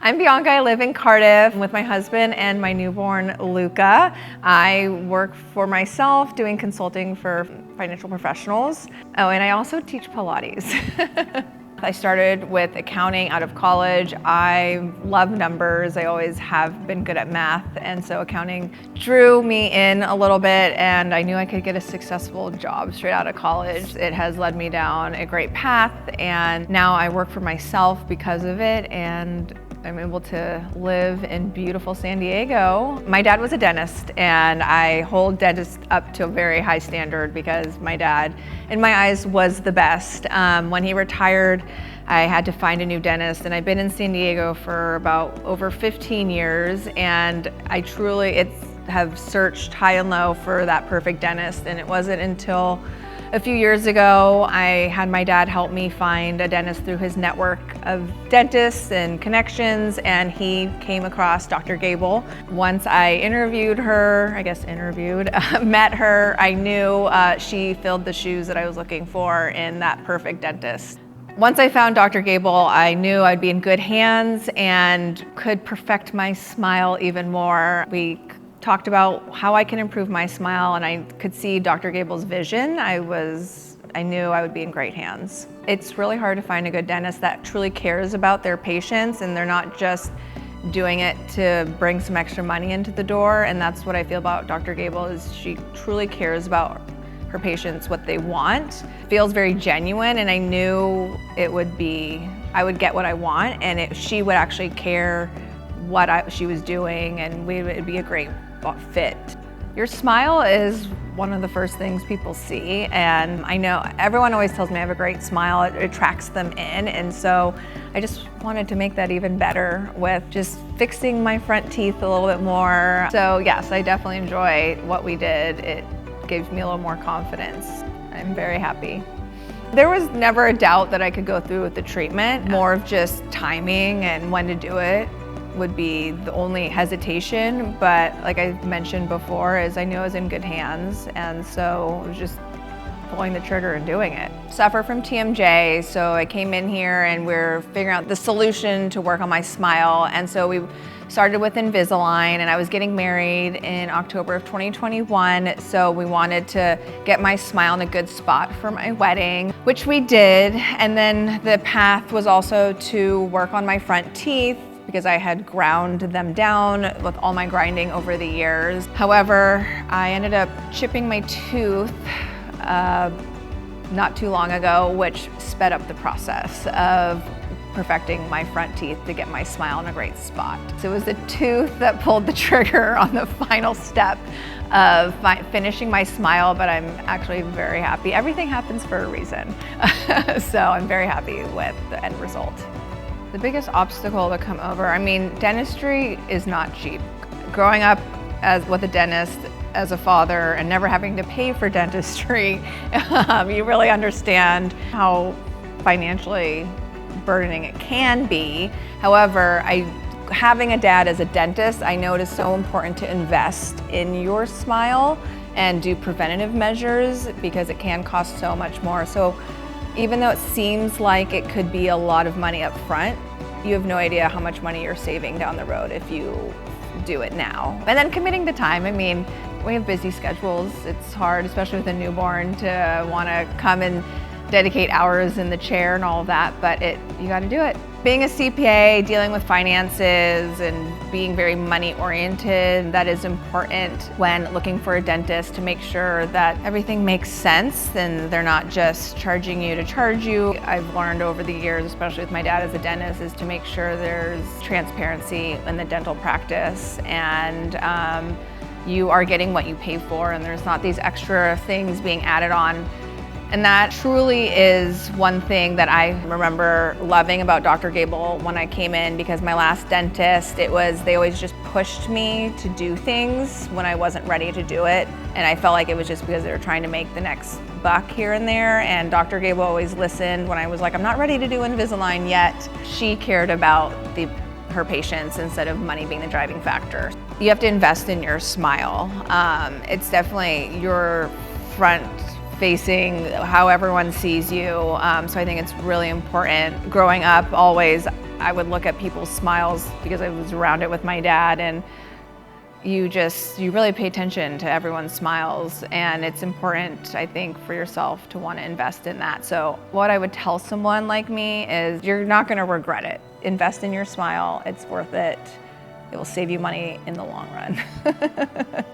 I'm Bianca. I live in Cardiff with my husband and my newborn Luca. I work for myself doing consulting for financial professionals. Oh, and I also teach Pilates. I started with accounting out of college. I love numbers. I always have been good at math, and so accounting drew me in a little bit, and I knew I could get a successful job straight out of college. It has led me down a great path, and now I work for myself because of it, and I'm able to live in beautiful San Diego. My dad was a dentist, and I hold dentists up to a very high standard because my dad, in my eyes, was the best. When he retired, I had to find a new dentist, and I've been in San Diego for about over 15 years, and I truly have searched high and low for that perfect dentist, and it wasn't until a few years ago, I had my dad help me find a dentist through his network of dentists and connections, and he came across Dr. Gaball. Once I interviewed her, met her, I knew she filled the shoes that I was looking for in that perfect dentist. Once I found Dr. Gaball, I knew I'd be in good hands and could perfect my smile even more. We talked about how I can improve my smile, and I could see Dr. Gaball's vision. I knew I would be in great hands. It's really hard to find a good dentist that truly cares about their patients, and they're not just doing it to bring some extra money into the door. And that's what I feel about Dr. Gaball, is she truly cares about her patients, what they want. Feels very genuine, and I knew I would get what I want, and she would actually care what she was doing, and it'd be a great fit. Your smile is one of the first things people see, and I know everyone always tells me I have a great smile. It attracts them in, and so I just wanted to make that even better with just fixing my front teeth a little bit more. So yes, I definitely enjoy what we did. It gave me a little more confidence. I'm very happy. There was never a doubt that I could go through with the treatment. More of just timing and when to do it would be the only hesitation, but like I mentioned before, is I knew I was in good hands, and so it was just pulling the trigger and doing it. Suffer from TMJ, so I came in here and we're figuring out the solution to work on my smile, and so we started with Invisalign, and I was getting married in October of 2021, so we wanted to get my smile in a good spot for my wedding, which we did, and then the path was also to work on my front teeth, because I had ground them down with all my grinding over the years. However, I ended up chipping my tooth not too long ago, which sped up the process of perfecting my front teeth to get my smile in a great spot. So it was the tooth that pulled the trigger on the final step of finishing my smile, but I'm actually very happy. Everything happens for a reason. So I'm very happy with the end result. The biggest obstacle to come over, dentistry is not cheap. Growing up with a dentist as a father and never having to pay for dentistry, you really understand how financially burdening it can be. However, having a dad as a dentist, I know it is so important to invest in your smile and do preventative measures, because it can cost so much more. So even though it seems like it could be a lot of money up front, you have no idea how much money you're saving down the road if you do it now. And then committing the time. We have busy schedules. It's hard, especially with a newborn, to want to come and dedicate hours in the chair and all of that, but you got to do it. Being a CPA, dealing with finances and being very money oriented, that is important when looking for a dentist, to make sure that everything makes sense and they're not just charging you to charge you. I've learned over the years, especially with my dad as a dentist, is to make sure there's transparency in the dental practice, and you are getting what you pay for, and there's not these extra things being added on. And that truly is one thing that I remember loving about Dr. Gaball when I came in, because my last dentist, they always just pushed me to do things when I wasn't ready to do it. And I felt like it was just because they were trying to make the next buck here and there. And Dr. Gaball always listened when I was like, I'm not ready to do Invisalign yet. She cared about her patients instead of money being the driving factor. You have to invest in your smile. It's definitely your front facing how everyone sees you. So I think it's really important. Growing up, always I would look at people's smiles because I was around it with my dad, and you really pay attention to everyone's smiles, and it's important, I think, for yourself to want to invest in that. So what I would tell someone like me is you're not going to regret it. Invest in your smile. It's worth it. It will save you money in the long run.